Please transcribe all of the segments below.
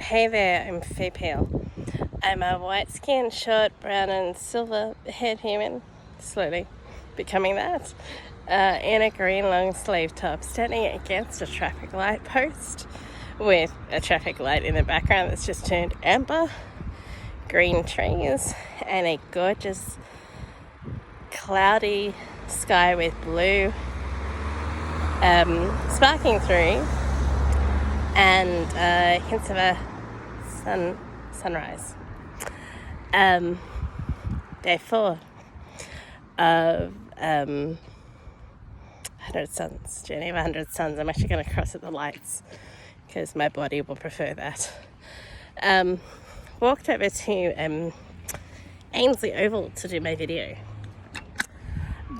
Hey there, I'm Faye Pale. I'm a white-skinned, short, brown and silver-haired human, slowly becoming that, in a green long-sleeve top, standing against a traffic light post with a traffic light in the background that's just turned amber, green trees, and a gorgeous cloudy sky with blue sparking through, and hints of a sunrise. Day 4 of 100 suns, journey of 100 suns. I'm actually going to cross at the lights because my body will prefer that. Walked over to Ainsley Oval to do my video,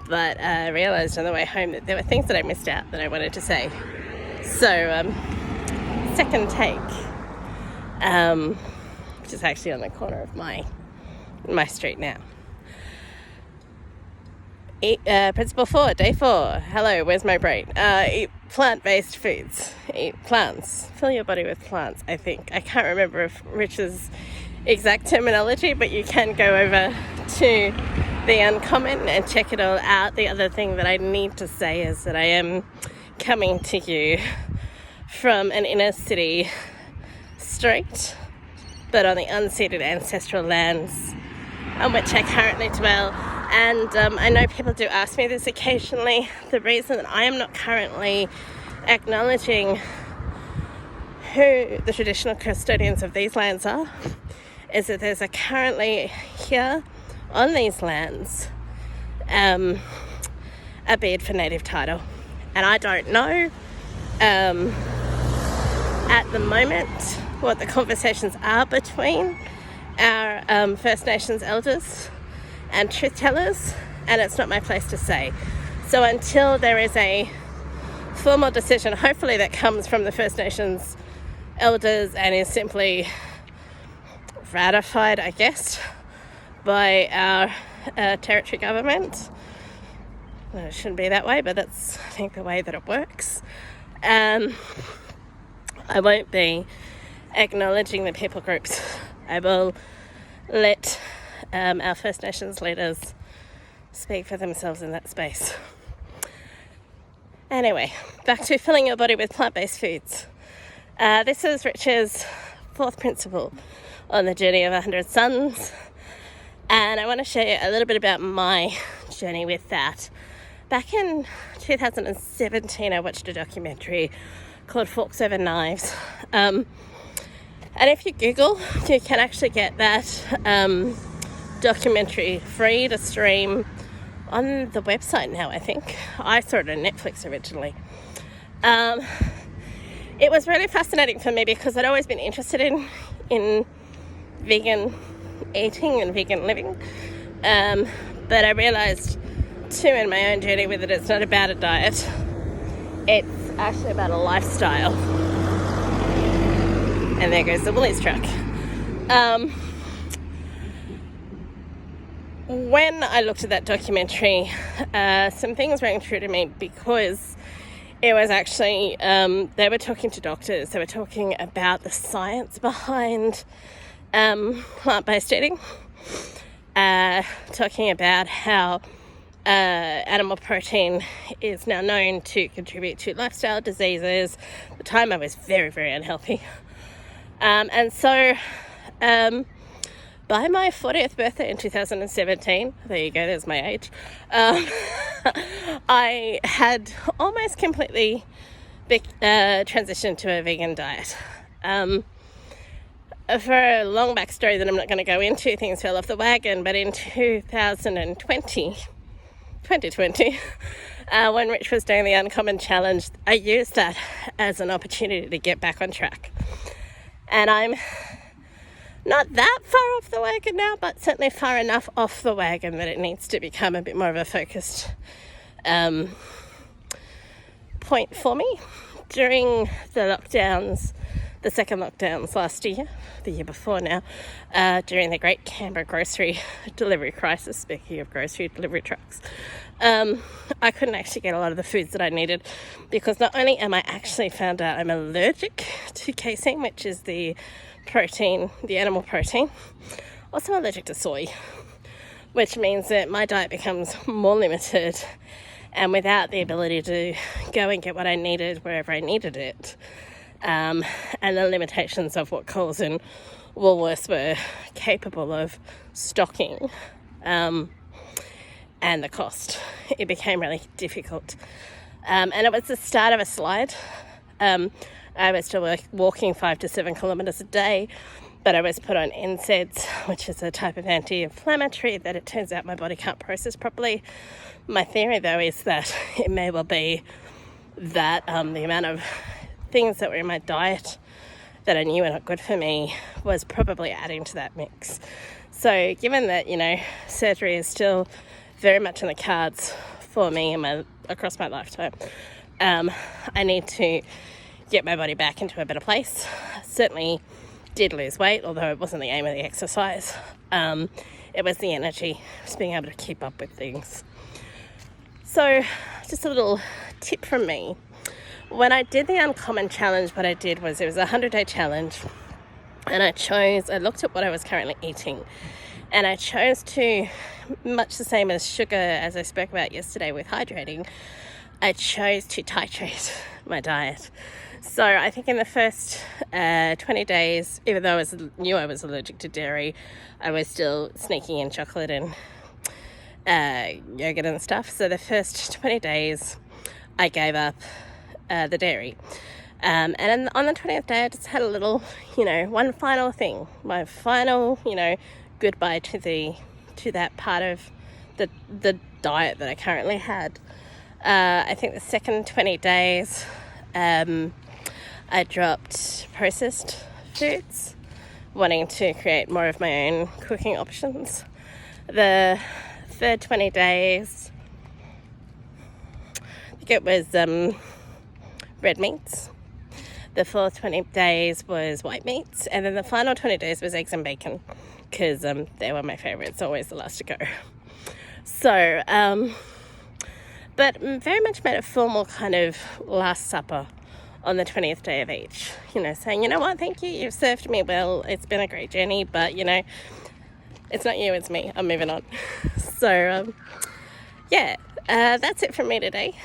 but I realised on the way home that there were things that I missed out that I wanted to say. So, second take, which is actually on the corner of my street now. Principle 4, day 4. Hello, where's my brain? Eat plant-based foods. Eat plants. Fill your body with plants, I think. I can't remember if Rich's exact terminology, but you can go over to the Uncommon and check it all out. The other thing that I need to say is that I am coming to you from an inner city street, but on the unceded ancestral lands on which I currently dwell. And I know people do ask me this occasionally. The reason that I am not currently acknowledging who the traditional custodians of these lands are is that there's currently here on these lands a bid for native title. And I don't know at the moment what the conversations are between our First Nations elders and truth tellers, and it's not my place to say. So until there is a formal decision, hopefully that comes from the First Nations elders and is simply ratified, I guess, by our territory government. Well, it shouldn't be that way, but that's, I think, the way that it works. I won't be acknowledging the people groups. I will let our First Nations leaders speak for themselves in that space. Anyway, back to filling your body with plant-based foods. This is Rich's 4th principle on the journey of 100 suns, and I want to share you a little bit about my journey with that. Back in 2017, I watched a documentary called Forks Over Knives. And if you Google, you can actually get that documentary free to stream on the website now, I think. I saw it on Netflix originally. It was really fascinating for me because I'd always been interested in vegan eating and vegan living. But I realised too in my own journey with it, it's not about a diet. It's actually about a lifestyle. And there goes the Woolies truck. When I looked at that documentary, some things rang true to me because it was actually, they were talking to doctors. They were talking about the science behind plant-based eating, talking about how animal protein is now known to contribute to lifestyle diseases. At the time I was very, very unhealthy. And so by my 40th birthday in 2017, there you go, there's my age, I had almost completely transitioned to a vegan diet. For a long backstory that I'm not going to go into, things fell off the wagon, but in 2020, when Rich was doing the Uncommon Challenge, I used that as an opportunity to get back on track. And I'm not that far off the wagon now, but certainly far enough off the wagon that it needs to become a bit more of a focused point for me. During the lockdowns the second lockdowns last year, the year before now, during the great Canberra grocery delivery crisis, speaking of grocery delivery trucks. I couldn't actually get a lot of the foods that I needed because not only am I actually found out I'm allergic to casein, which is the protein, the animal protein, also allergic to soy, which means that my diet becomes more limited and without the ability to go and get what I needed wherever I needed it. And the limitations of what Coles and Woolworths were capable of stocking, and the cost. It became really difficult. And it was the start of a slide. I was still walking 5 to 7 kilometres a day, but I was put on NSAIDs, which is a type of anti-inflammatory that it turns out my body can't process properly. My theory, though, is that it may well be that the amount of things that were in my diet that I knew were not good for me was probably adding to that mix. So given that, surgery is still very much in the cards for me across my lifetime, I need to get my body back into a better place. Certainly did lose weight, although it wasn't the aim of the exercise. It was the energy, just being able to keep up with things. So just a little tip from me. When I did the Uncommon Challenge, what I did was it was a 100-day challenge, and I looked at what I was currently eating, and I chose to, much the same as sugar as I spoke about yesterday with hydrating, I chose to titrate my diet. So I think in the first 20 days, even though I knew I was allergic to dairy, I was still sneaking in chocolate and yogurt and stuff. So the first 20 days, I gave up the dairy. And then on the 20th day, I just had a little, one final thing. My final, goodbye to that part of the diet that I currently had. I think the second 20 days, I dropped processed foods, wanting to create more of my own cooking options. The third 20 days, I think it was red meats. The fourth 20 days was white meats. And then the final 20 days was eggs and bacon, because they were my favourites, always the last to go. So, but very much made a formal kind of Last Supper on the 20th day of each, saying, you know what, thank you, you've served me well, it's been a great journey, but, it's not you, it's me, I'm moving on. So, that's it from me today.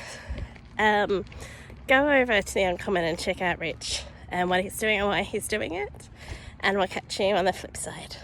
Go over to the Uncommon and check out Rich and what he's doing and why he's doing it, and we'll catch you on the flip side.